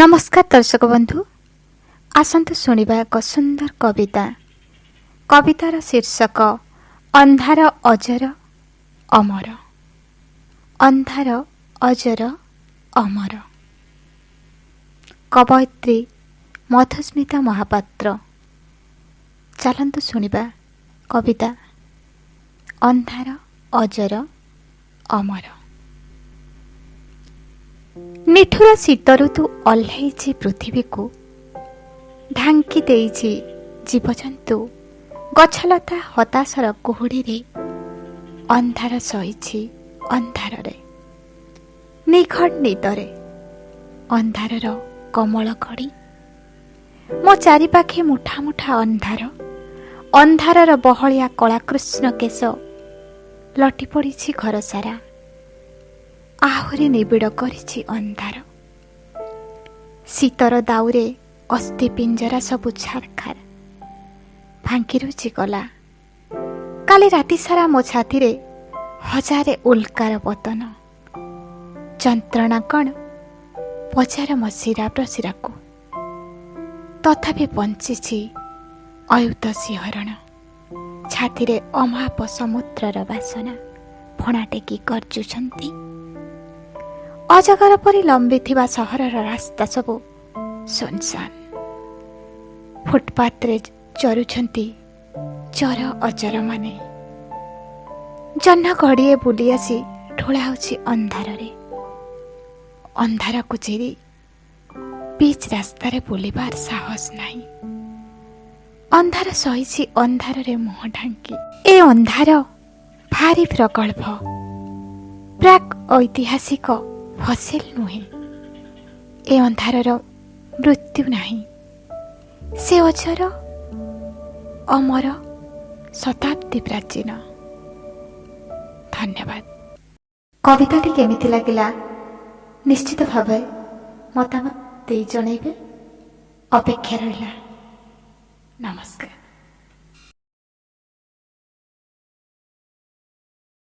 नमस्कार दर्शक बंधु आसतु शुणा एक सुंदर कविता। कवितार शीर्षक अंधार अजर अमर। अंधार अजर अमर। कवयित्री मधुस्मिता महापात्र। चलतु शुणा कविता अंधार अजर अमर। निठुर शीत ऋतु ओह्लैछि पृथ्वी को, ढांकी देइछि जीवजंतु गछलता हताशर कुहुड़ी रे। अंधार सहिछि अंधारे निखड़ निदरे अंधारर कमल घड़ी। मो चारिपाखे मुठा मुठा अंधार, अंधारर बहलिया कलाकृष्ण केश लटी पड़िछि घर सारा। आहुरी निबिड़ करिछि अंधार, शीतर दाउरे अस्थि पिंजरा सबु छारखार भांगी रुचि गला। काली राति सारा मो छाती रे हजारे उल्कार पतन। जंत्रणा कण पचार मो शिरा प्रशिरा को, तथापि बंचिछि अयुत सिंहरण। छाती रे अमाप समुद्रर बासना फणा टेकी गर्जुछन्ति। अजगर परि लंबी थिबा सहरर रास्ता सबु सुनसान। फुटपाथ रे चरुछन्ति चर अचर माने। जह्न घड़िए बुली आसी ढोलाउछि अंधारे। अंधार को चेरी बीच रास्ता रे बुलिबार साहस नाही। अंधार सहिछि अंधारे मुह ढांकी। ए अंधार भारी प्रकल्प, प्राक ऐतिहासिक फसिल नुहे। ए अंधारर मृत्यु नाही, से अजर अमर शताब्दी प्राचीन। धन्यवाद। कविताटी केमिति लागिला निश्चित भावे मतामत दे जणैबे। अपेक्षा रहिला। नमस्कार।